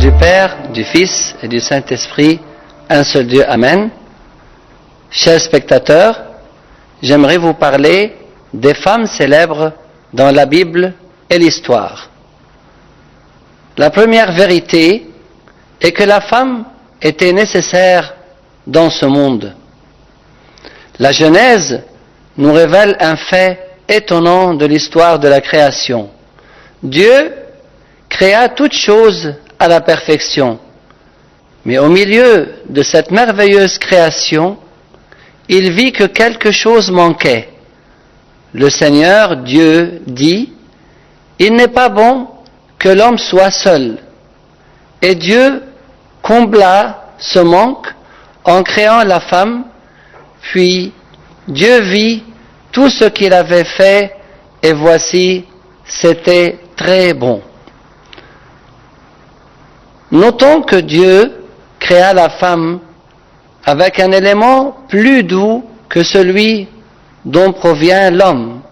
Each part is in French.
du Père, du Fils et du Saint-Esprit, un seul Dieu, Amen. Chers spectateurs, j'aimerais vous parler des femmes célèbres dans la Bible et l'histoire. La première vérité est que la femme était nécessaire dans ce monde. La Genèse nous révèle un fait étonnant de l'histoire de la création. Dieu créa toutes choses à la perfection, mais au milieu de cette merveilleuse création, il vit que quelque chose manquait. Le Seigneur Dieu dit, « Il n'est pas bon que l'homme soit seul. » Et Dieu combla ce manque en créant la femme, puis Dieu vit tout ce qu'il avait fait, et voici, c'était très bon. Notons que Dieu créa la femme avec un élément plus doux que celui dont provient l'homme.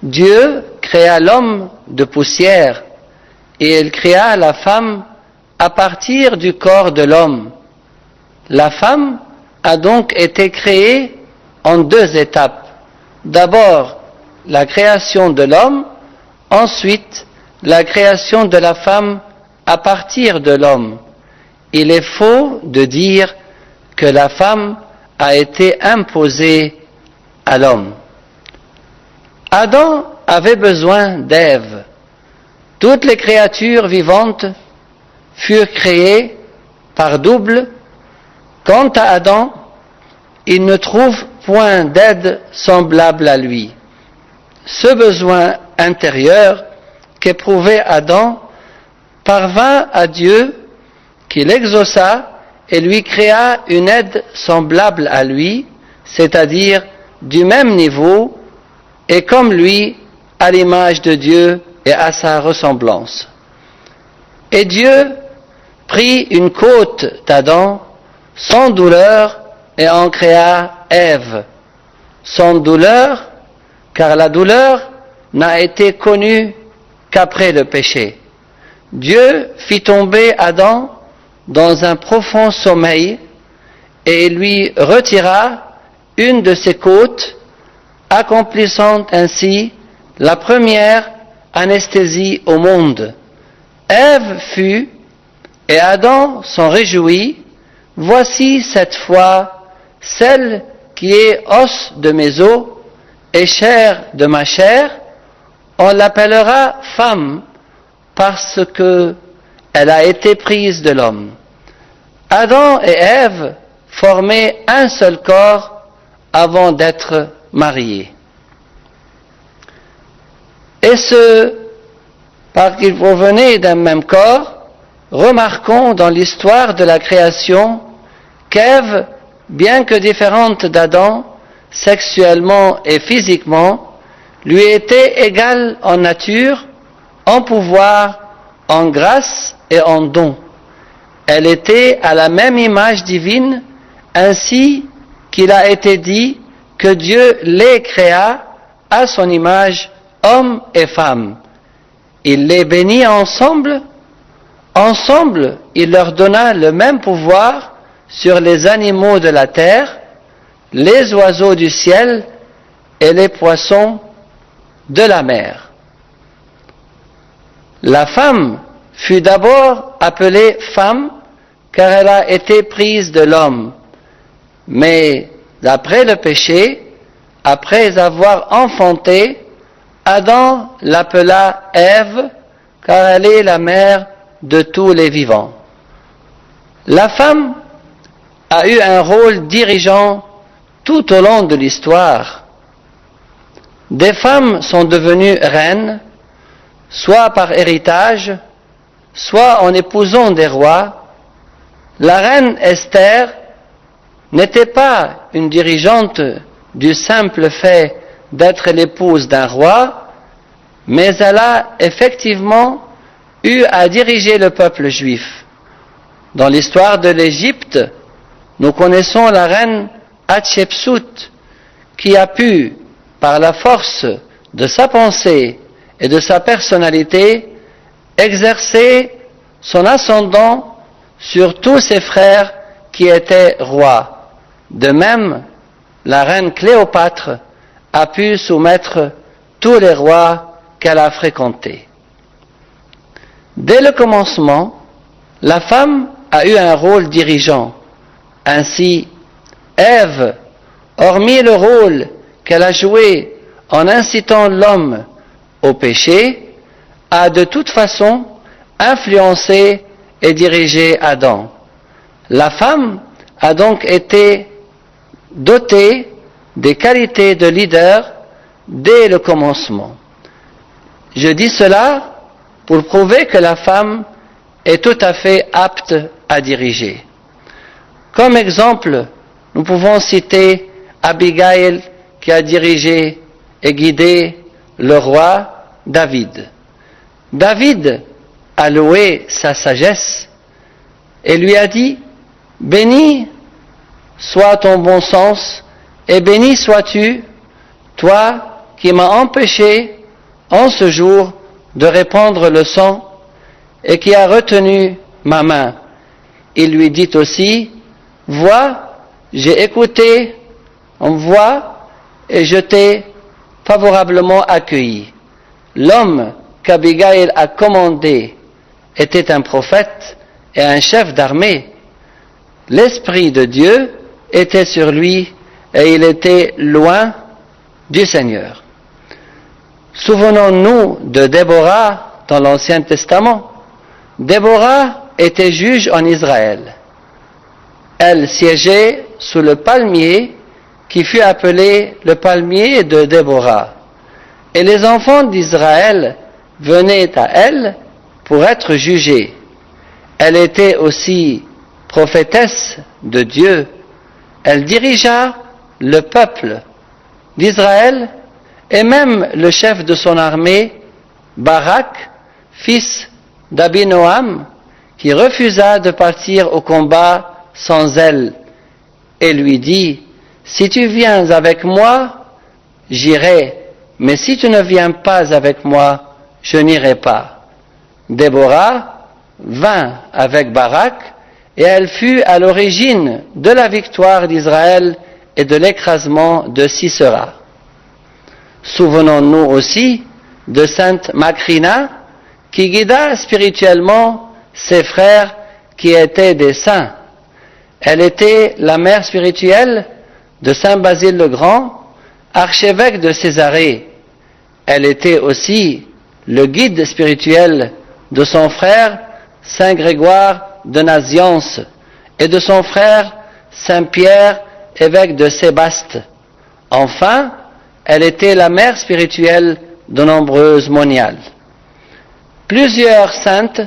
Dieu créa l'homme de poussière et il créa la femme à partir du corps de l'homme. La femme a donc été créée en deux étapes. D'abord, la création de l'homme, ensuite, la création de la femme à partir de l'homme. Il est faux de dire que la femme a été imposée à l'homme. Adam avait besoin d'Ève. Toutes les créatures vivantes furent créées par double. Quant à Adam, il ne trouve point d'aide semblable à lui. Ce besoin intérieur qu'éprouvait Adam parvint à Dieu, qui l'exauça et lui créa une aide semblable à lui, c'est-à-dire du même niveau, et comme lui, à l'image de Dieu et à sa ressemblance. Et Dieu prit une côte d'Adam, sans douleur, et en créa Ève, sans douleur, car la douleur n'a été connue qu'après le péché. Dieu fit tomber Adam dans un profond sommeil et lui retira une de ses côtes, accomplissant ainsi la première anesthésie au monde. Ève fut, et Adam s'en réjouit, voici cette fois celle qui est os de mes os et chair de ma chair, on l'appellera femme parce que elle a été prise de l'homme. Adam et Ève formaient un seul corps avant d'être mariés. Et ce, parce qu'ils provenaient d'un même corps, remarquons dans l'histoire de la création qu'Ève, bien que différente d'Adam, sexuellement et physiquement, lui était égale en nature, en pouvoir, en grâce et en don. Elle était à la même image divine, ainsi qu'il a été dit que Dieu les créa à son image, hommes et femmes. Il les bénit ensemble. Ensemble, il leur donna le même pouvoir sur les animaux de la terre, les oiseaux du ciel et les poissons de la mer. La femme fut d'abord appelée femme car elle a été prise de l'homme. Mais après le péché, après avoir enfanté, Adam l'appela Ève car elle est la mère de tous les vivants. La femme a eu un rôle dirigeant tout au long de l'histoire. Des femmes sont devenues reines, soit par héritage, soit en épousant des rois. La reine Esther n'était pas une dirigeante du simple fait d'être l'épouse d'un roi, mais elle a effectivement eu à diriger le peuple juif. Dans l'histoire de l'Égypte, nous connaissons la reine Hatshepsut, qui a pu, par la force de sa pensée et de sa personnalité, exercer son ascendant sur tous ses frères qui étaient rois. De même, la reine Cléopâtre a pu soumettre tous les rois qu'elle a fréquentés. Dès le commencement, la femme a eu un rôle dirigeant. Ainsi, Ève, hormis le rôle qu'elle a joué en incitant l'homme au péché, a de toute façon influencé et dirigé Adam. La femme a donc été dotée des qualités de leader dès le commencement. Je dis cela pour prouver que la femme est tout à fait apte à diriger. Comme exemple, nous pouvons citer Abigail qui a dirigé et guidé le roi David. David a loué sa sagesse et lui a dit « Béni soit ton bon sens et béni sois-tu, toi qui m'as empêché en ce jour de répandre le sang et qui a retenu ma main. » Il lui dit aussi « Vois, j'ai écouté en voix et je t'ai favorablement accueilli. » L'homme qu'Abigail a commandé était un prophète et un chef d'armée. L'Esprit de Dieu était sur lui et il était loin du Seigneur. Souvenons-nous de Déborah dans l'Ancien Testament. Déborah était juge en Israël. Elle siégeait sous le palmier qui fut appelé le palmier de Déborah. Et les enfants d'Israël venaient à elle pour être jugés. Elle était aussi prophétesse de Dieu. Elle dirigea le peuple d'Israël et même le chef de son armée, Barak, fils d'Abinoam, qui refusa de partir au combat sans elle, et lui dit « Si tu viens avec moi, j'irai, mais si tu ne viens pas avec moi, je n'irai pas. » Déborah vint avec Barak, et elle fut à l'origine de la victoire d'Israël et de l'écrasement de Sisera. Souvenons-nous aussi de sainte Macrina, qui guida spirituellement ses frères qui étaient des saints. Elle était la mère spirituelle de saint Basile le Grand, archevêque de Césarée. Elle était aussi le guide spirituel de son frère saint Grégoire de Naziance et de son frère saint Pierre, évêque de Sébaste. Enfin, elle était la mère spirituelle de nombreuses moniales. Plusieurs saintes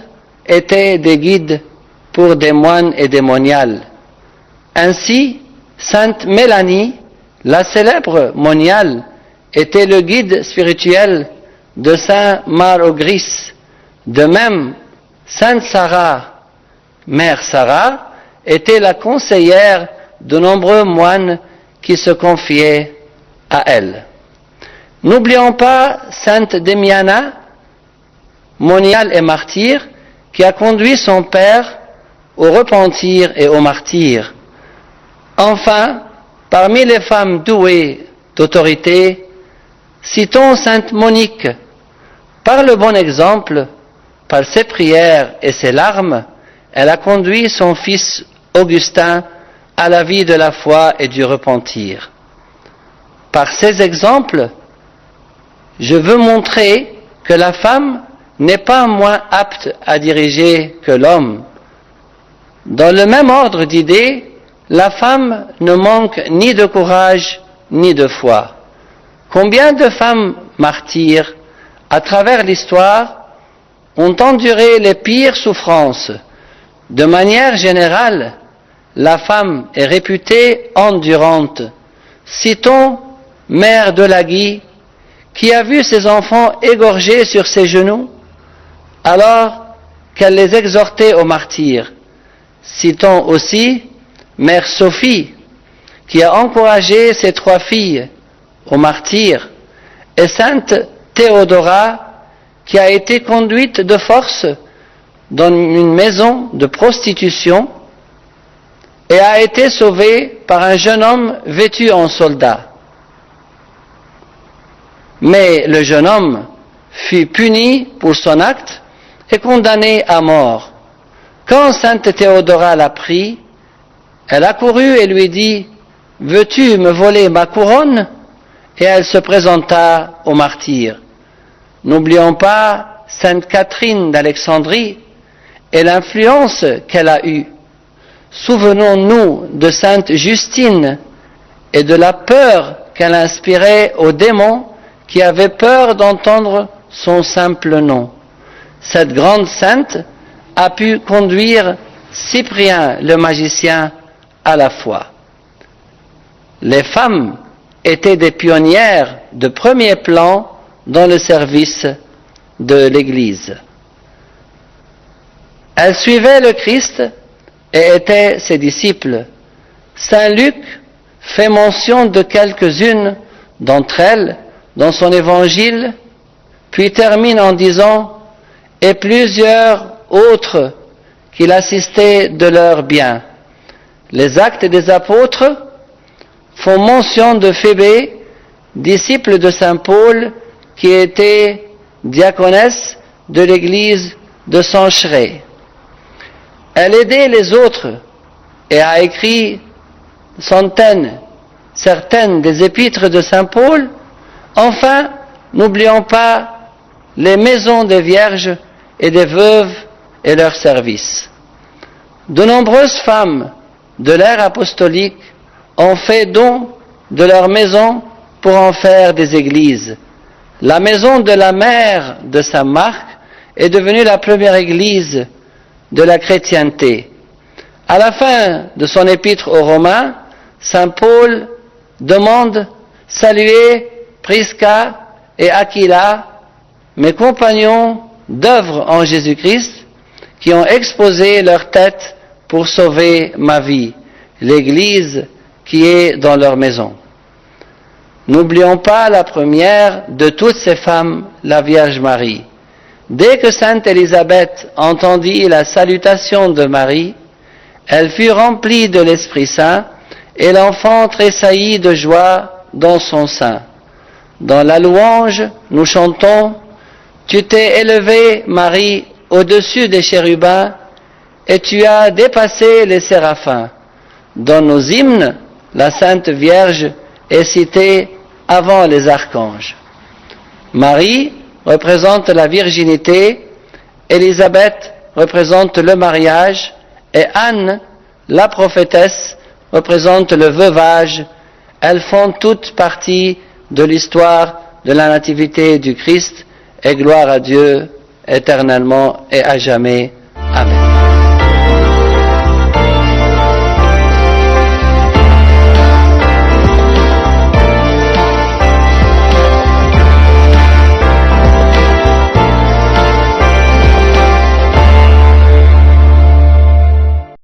étaient des guides pour des moines et des moniales. Ainsi, sainte Mélanie, la célèbre moniale, était le guide spirituel de saint Mar-Ogris. De même, sainte Sarah, mère Sarah, était la conseillère de nombreux moines qui se confiaient à elle. N'oublions pas sainte Démiana, moniale et martyr, qui a conduit son père au repentir et au martyre. Enfin, parmi les femmes douées d'autorité, citons sainte Monique. Par le bon exemple, par ses prières et ses larmes, elle a conduit son fils Augustin à la vie de la foi et du repentir. Par ces exemples, je veux montrer que la femme n'est pas moins apte à diriger que l'homme. Dans le même ordre d'idées, la femme ne manque ni de courage ni de foi. Combien de femmes martyrs, à travers l'histoire, ont enduré les pires souffrances. De manière générale, la femme est réputée endurante. Citons Mère de Laguy, qui a vu ses enfants égorgés sur ses genoux, alors qu'elle les exhortait au martyre. Citons aussi Mère Sophie, qui a encouragé ses 3 filles au martyre, et Sainte Théodora, qui a été conduite de force dans une maison de prostitution et a été sauvée par un jeune homme vêtu en soldat. Mais le jeune homme fut puni pour son acte et condamné à mort. Quand sainte Théodora l'apprit, elle accourut et lui dit « Veux-tu me voler ma couronne ?» Et elle se présenta au martyr. N'oublions pas sainte Catherine d'Alexandrie et l'influence qu'elle a eue. Souvenons-nous de sainte Justine et de la peur qu'elle inspirait aux démons qui avaient peur d'entendre son simple nom. Cette grande sainte a pu conduire Cyprien le magicien à la foi. Les femmes étaient des pionnières de premier plan dans le service de l'Église. Elles suivaient le Christ et étaient ses disciples. Saint Luc fait mention de quelques-unes d'entre elles dans son évangile, puis termine en disant « et plusieurs autres qu'il assistait de leurs biens ». Les Actes des Apôtres font mention de Phébé, disciple de saint Paul, qui était diaconesse de l'église de Sancheré. Elle aidait les autres et a écrit certaines des épîtres de saint Paul. Enfin, n'oublions pas les maisons des vierges et des veuves et leurs services. De nombreuses femmes de l'ère apostolique ont fait don de leur maison pour en faire des églises. La maison de la mère de saint Marc est devenue la première église de la chrétienté. À la fin de son épître aux Romains, saint Paul demande « Saluez Prisca et Aquila, mes compagnons d'œuvre en Jésus-Christ, qui ont exposé leur tête pour sauver ma vie, l'Église qui est dans leur maison. » N'oublions pas la première de toutes ces femmes, la Vierge Marie. Dès que sainte Élisabeth entendit la salutation de Marie, elle fut remplie de l'Esprit Saint et l'enfant tressaillit de joie dans son sein. Dans la louange, nous chantons « Tu t'es élevée, Marie, au-dessus des chérubins, et tu as dépassé les séraphins. » Dans nos hymnes, la Sainte Vierge est citée avant les archanges. Marie représente la virginité, Élisabeth représente le mariage, et Anne, la prophétesse, représente le veuvage. Elles font toutes partie de l'histoire de la nativité du Christ, et gloire à Dieu éternellement et à jamais. Amen.